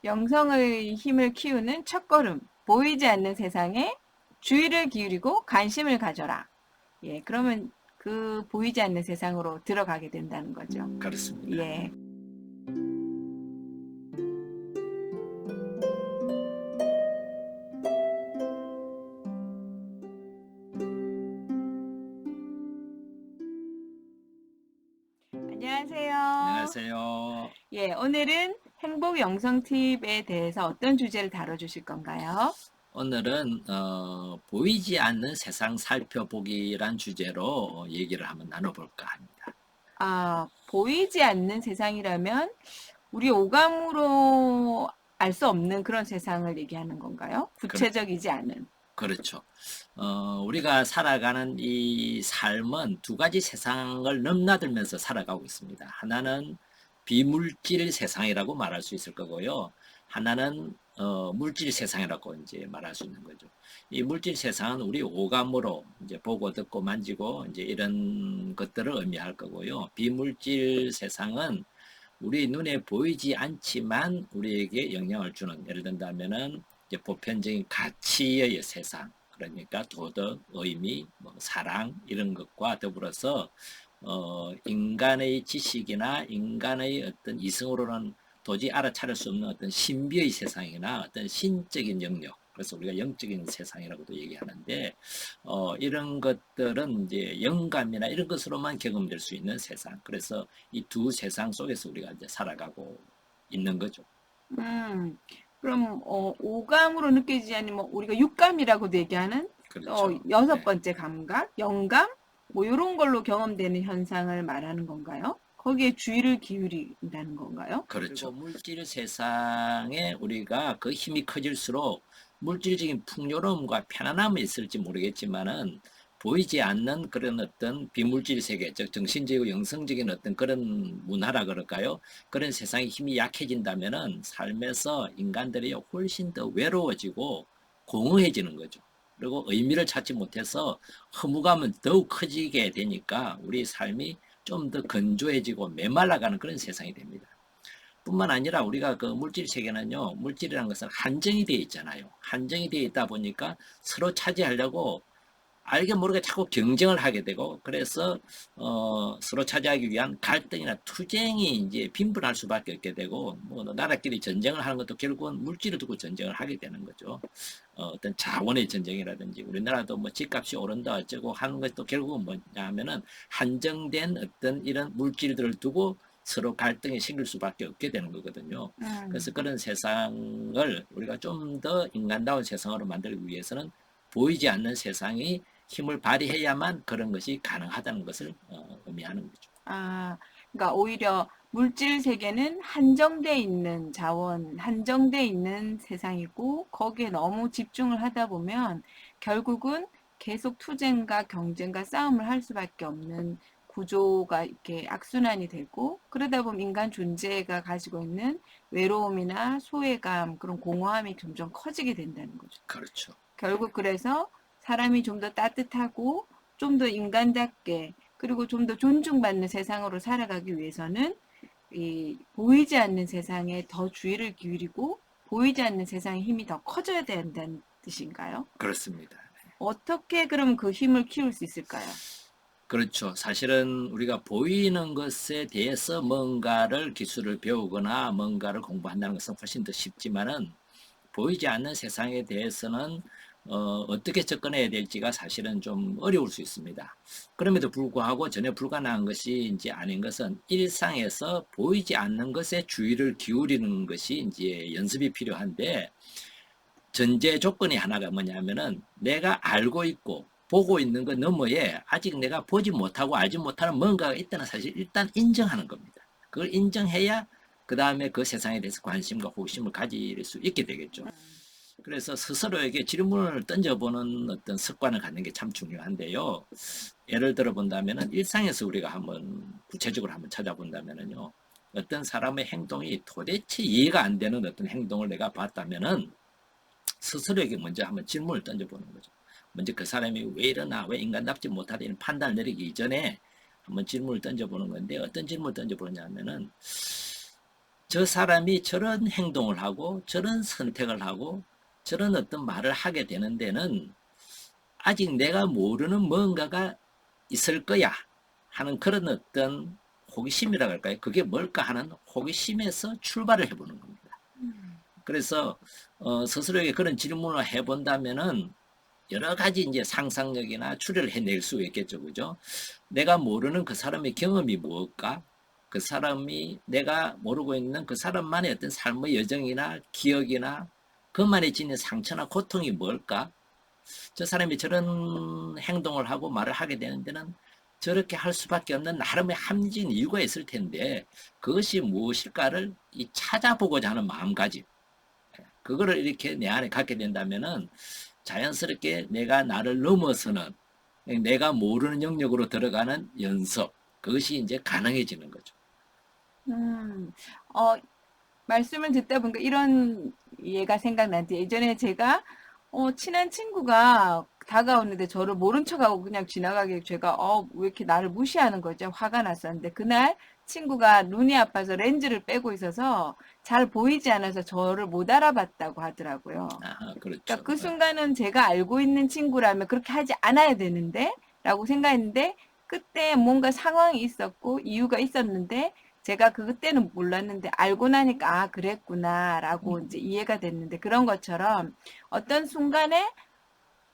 영성의 힘을 키우는 첫걸음. 보이지 않는 세상에 주의를 기울이고 관심을 가져라. 예, 그러면 그 보이지 않는 세상으로 들어가게 된다는 거죠. 그렇습니다. 예. 안녕하세요. 안녕하세요. 예, 오늘은 행복 영성 팁에 대해서 어떤 주제를 다뤄주실 건가요? 오늘은 보이지 않는 세상 살펴보기란 주제로 얘기를 한번 나눠볼까 합니다. 아, 보이지 않는 세상이라면 우리 오감으로 알 수 없는 그런 세상을 얘기하는 건가요? 그렇, 구체적이지 않은. 그렇죠. 우리가 살아가는 이 삶은 두 가지 세상을 넘나들면서 살아가고 있습니다. 하나는 비물질 세상이라고 말할 수 있을 거고요. 하나는 물질 세상이라고 이제 말할 수 있는 거죠. 이 물질 세상은 우리 오감으로 이제 보고 듣고 만지고 이제 이런 것들을 의미할 거고요. 비물질 세상은 우리 눈에 보이지 않지만 우리에게 영향을 주는, 예를 든다면은 이제 보편적인 가치의 세상, 그러니까 도덕, 의미, 뭐 사랑 이런 것과 더불어서 인간의 지식이나 인간의 어떤 이성으로는 도저히 알아차릴 수 없는 어떤 신비의 세상이나 어떤 신적인 영역, 그래서 우리가 영적인 세상이라고도 얘기하는데 이런 것들은 이제 영감이나 이런 것으로만 경험될 수 있는 세상. 그래서 이 두 세상 속에서 우리가 이제 살아가고 있는 거죠. 음, 그럼, 오감으로 느껴지지 않는, 뭐, 우리가 육감이라고도 얘기하는, 그렇죠. 여섯 네. 번째 감각, 영감, 뭐, 요런 걸로 경험되는 현상을 말하는 건가요? 거기에 주의를 기울인다는 건가요? 그렇죠. 물질 세상에 우리가 그 힘이 커질수록 물질적인 풍요로움과 편안함이 있을지 모르겠지만은 보이지 않는 그런 어떤 비물질 세계, 즉 정신적이고 영성적인 어떤 그런 문화라 그럴까요? 그런 세상의 힘이 약해진다면은 삶에서 인간들이 훨씬 더 외로워지고 공허해지는 거죠. 그리고 의미를 찾지 못해서 허무감은 더욱 커지게 되니까 우리 삶이 좀 더 건조해지고 메말라가는 그런 세상이 됩니다. 뿐만 아니라 우리가 그 물질 세계는요, 물질이라는 것은 한정이 되어 있잖아요. 한정이 되어 있다 보니까 서로 차지하려고 알게 모르게 자꾸 경쟁을 하게 되고, 그래서 서로 차지하기 위한 갈등이나 투쟁이 이제 빈번할 수밖에 없게 되고, 뭐 나라끼리 전쟁을 하는 것도 결국은 물질을 두고 전쟁을 하게 되는 거죠. 어떤 자원의 전쟁이라든지, 우리나라도 뭐 집값이 오른다 어쩌고 하는 것도 결국은 뭐냐 하면은 한정된 어떤 이런 물질들을 두고 서로 갈등이 생길 수밖에 없게 되는 거거든요. 그래서 음. 그런 세상을 우리가 좀 더 인간다운 세상으로 만들기 위해서는 보이지 않는 세상이 힘을 발휘해야만 그런 것이 가능하다는 것을 의미하는 거죠. 아, 그러니까 오히려 물질 세계는 한정돼 있는 자원, 한정돼 있는 세상이고 거기에 너무 집중을 하다 보면 결국은 계속 투쟁과 경쟁과 싸움을 할 수밖에 없는 구조가 이렇게 악순환이 되고 그러다 보면 인간 존재가 가지고 있는 외로움이나 소외감, 그런 공허함이 점점 커지게 된다는 거죠. 그렇죠. 결국 그래서 사람이 좀 더 따뜻하고 좀 더 인간답게 그리고 좀 더 존중받는 세상으로 살아가기 위해서는 이 보이지 않는 세상에 더 주의를 기울이고 보이지 않는 세상의 힘이 더 커져야 된다는 뜻인가요? 그렇습니다. 어떻게 그럼 그 힘을 키울 수 있을까요? 그렇죠. 사실은 우리가 보이는 것에 대해서 뭔가를 기술을 배우거나 뭔가를 공부한다는 것은 훨씬 더 쉽지만은 보이지 않는 세상에 대해서는 어떻게 접근해야 될지가 사실은 좀 어려울 수 있습니다. 그럼에도 불구하고 전혀 불가능한 것이 이제 아닌 것은 일상에서 보이지 않는 것에 주의를 기울이는 것이 이제 연습이 필요한데 전제 조건이 하나가 뭐냐면은 내가 알고 있고 보고 있는 것 너머에 아직 내가 보지 못하고 알지 못하는 뭔가가 있다는 사실 일단 인정하는 겁니다. 그걸 인정해야 그 다음에 그 세상에 대해서 관심과 호기심을 가질 수 있게 되겠죠. 그래서 스스로에게 질문을 던져보는 어떤 습관을 갖는 게 참 중요한데요. 예를 들어 본다면은 일상에서 우리가 한번 구체적으로 한번 찾아본다면은요. 어떤 사람의 행동이 도대체 이해가 안 되는 어떤 행동을 내가 봤다면은 스스로에게 먼저 한번 질문을 던져보는 거죠. 먼저 그 사람이 왜 이러나, 왜 인간답지 못하다 이런 판단을 내리기 이전에 한번 질문을 던져보는 건데 어떤 질문을 던져보느냐 하면은 저 사람이 저런 행동을 하고 저런 선택을 하고 저런 어떤 말을 하게 되는 데는 아직 내가 모르는 뭔가가 있을 거야 하는 그런 어떤 호기심이라고 할까요? 그게 뭘까 하는 호기심에서 출발을 해보는 겁니다. 음. 그래서 스스로에게 그런 질문을 해본다면은 여러 가지 이제 상상력이나 추리를 해낼 수 있겠죠, 그죠? 내가 모르는 그 사람의 경험이 무엇일까? 그 사람이 내가 모르고 있는 그 사람만의 어떤 삶의 여정이나 기억이나 그만이 지닌 상처나 고통이 뭘까? 저 사람이 저런 행동을 하고 말을 하게 되는 데는 저렇게 할 수밖에 없는 나름의 합리적인 이유가 있을 텐데 그것이 무엇일까를 찾아보고자 하는 마음가짐. 그거를 이렇게 내 안에 갖게 된다면은 자연스럽게 내가 나를 넘어서는 내가 모르는 영역으로 들어가는 연습 그것이 이제 가능해지는 거죠. 음, 어, 말씀을 듣다 보니까 이런 예가 생각나는데 예전에 제가 친한 친구가 다가오는데 저를 모른 척하고 그냥 지나가게 제가 왜 이렇게 나를 무시하는 거죠? 화가 났었는데 그날 친구가 눈이 아파서 렌즈를 빼고 있어서 잘 보이지 않아서 저를 못 알아봤다고 하더라고요. 아, 그러니까 그렇죠. 그 순간은 제가 알고 있는 친구라면 그렇게 하지 않아야 되는데 라고 생각했는데 그때 뭔가 상황이 있었고 이유가 있었는데 제가 그때는 몰랐는데 알고 나니까 아 그랬구나라고 이제 이해가 됐는데 그런 것처럼 어떤 순간에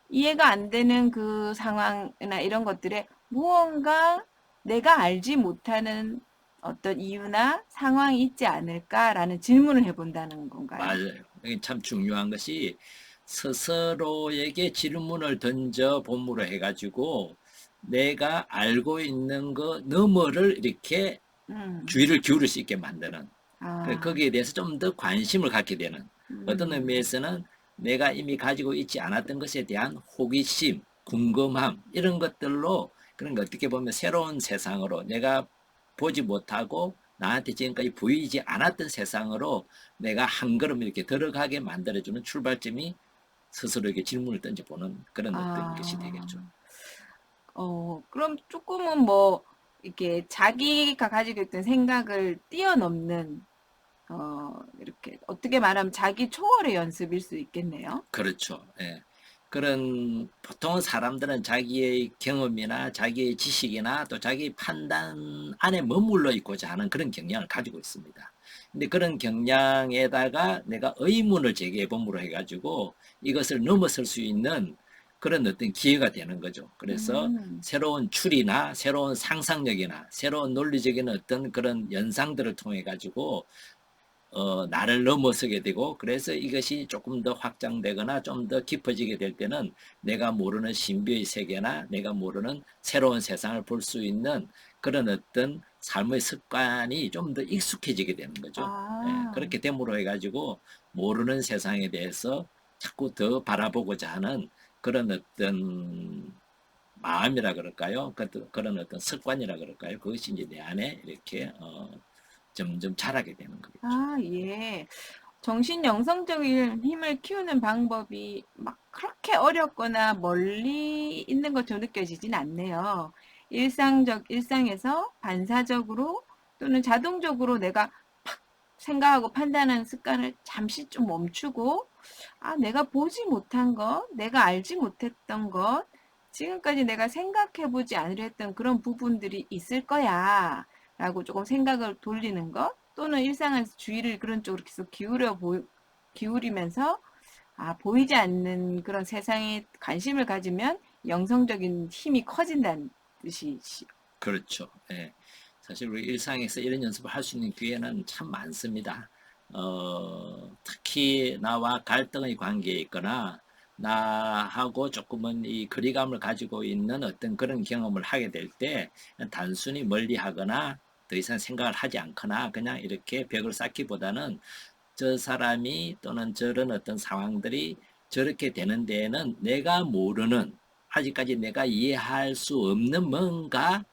이해가 안 되는 그 상황이나 이런 것들에 무언가 내가 알지 못하는 어떤 이유나 상황이 있지 않을까라는 질문을 해본다는 건가요? 맞아요. 이게 참 중요한 것이 스스로에게 질문을 던져 봄으로 해가지고 내가 알고 있는 거 너머를 이렇게 음, 주의를 기울일 수 있게 만드는 아, 거기에 대해서 좀 더 관심을 갖게 되는 어떤 음, 의미에서는 내가 이미 가지고 있지 않았던 것에 대한 호기심, 궁금함 이런 것들로 그런 거 어떻게 보면 새로운 세상으로 내가 보지 못하고 나한테 지금까지 보이지 않았던 세상으로 내가 한 걸음 이렇게 들어가게 만들어주는 출발점이 스스로에게 질문을 던져보는 그런 어떤 것이 되겠죠. 아, 그럼 조금은 뭐, 이렇게 자기가 가지고 있던 생각을 뛰어넘는, 이렇게, 어떻게 말하면 자기 초월의 연습일 수 있겠네요. 그렇죠. 예. 그런 보통 사람들은 자기의 경험이나 자기의 지식이나 또 자기 판단 안에 머물러 있고자 하는 그런 경향을 가지고 있습니다. 근데 그런 경향에다가 내가 의문을 제기해 봄으로 해가지고 이것을 넘어설 수 있는 그런 어떤 기회가 되는 거죠. 그래서 음, 새로운 추리나 새로운 상상력이나 새로운 논리적인 어떤 그런 연상들을 통해 가지고 나를 넘어서게 되고 그래서 이것이 조금 더 확장되거나 좀 더 깊어지게 될 때는 내가 모르는 신비의 세계나 내가 모르는 새로운 세상을 볼 수 있는 그런 어떤 삶의 습관이 좀 더 익숙해지게 되는 거죠. 예, 아, 그렇게 됨으로 해가지고 모르는 세상에 대해서 자꾸 더 바라보고자 하는 그런 어떤 마음이라 그럴까요? 그런 어떤 습관이라 그럴까요? 그것이 이제 내 안에 이렇게 점점 자라게 되는 거겠죠. 예. 정신 영성적인 힘을 키우는 방법이 막 그렇게 어렵거나 멀리 있는 것처럼 느껴지진 않네요. 일상에서 반사적으로 또는 자동적으로 내가 생각하고 판단하는 습관을 잠시 좀 멈추고, 내가 보지 못한 것, 내가 알지 못했던 것, 지금까지 내가 생각해보지 않으려 했던 그런 부분들이 있을 거야. 라고 조금 생각을 돌리는 것, 또는 일상에서 주의를 그런 쪽으로 계속 기울이면서, 보이지 않는 그런 세상에 관심을 가지면 영성적인 힘이 커진다는 뜻이시. 그렇죠. 예. 사실 우리 일상에서 이런 연습을 할 수 있는 기회는 참 많습니다. 특히 나와 갈등의 관계에 있거나 나하고 조금은 이 거리감을 가지고 있는 어떤 그런 경험을 하게 될 때 단순히 멀리 하거나 더 이상 생각을 하지 않거나 그냥 이렇게 벽을 쌓기보다는 저 사람이 또는 저런 어떤 상황들이 저렇게 되는 데에는 내가 모르는 아직까지 내가 이해할 수 없는 뭔가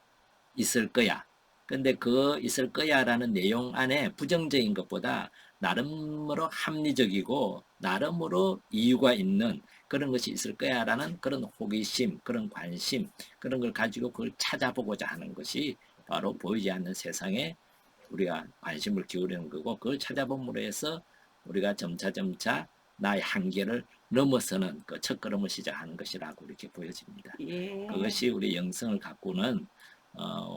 있을 거야. 근데 그 있을 거야라는 내용 안에 부정적인 것보다 나름으로 합리적이고 나름으로 이유가 있는 그런 것이 있을 거야라는 그런 호기심, 그런 관심, 그런 걸 가지고 그걸 찾아보고자 하는 것이 바로 보이지 않는 세상에 우리가 관심을 기울이는 거고, 그걸 찾아봄으로 해서 우리가 점차 나의 한계를 넘어서는 그 첫걸음을 시작하는 것이라고 이렇게 보여집니다. 예. 그것이 우리 영성을 갖고는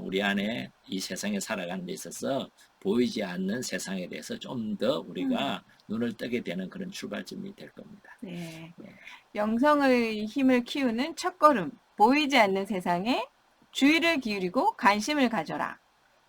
우리 안에 이 세상에 살아가는 데 있어서 보이지 않는 세상에 대해서 좀 더 우리가 눈을 뜨게 되는 그런 출발점이 될 겁니다. 네. 네. 영성의 힘을 키우는 첫걸음. 보이지 않는 세상에 주의를 기울이고 관심을 가져라.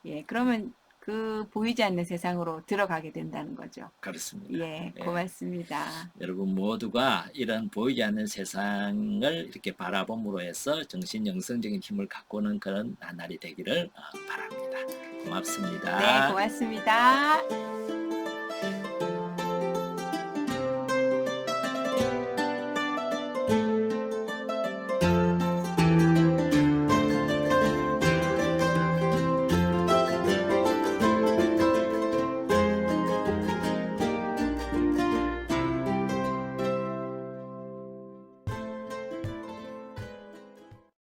예, 그러면 그 보이지 않는 세상으로 들어가게 된다는 거죠. 그렇습니다. 예, 예. 고맙습니다. 여러분 모두가 이런 보이지 않는 세상을 이렇게 바라봄으로 해서 정신 영성적인 힘을 갖고는 그런 나날이 되기를 바랍니다. 네, 고맙습니다. 고맙습니다.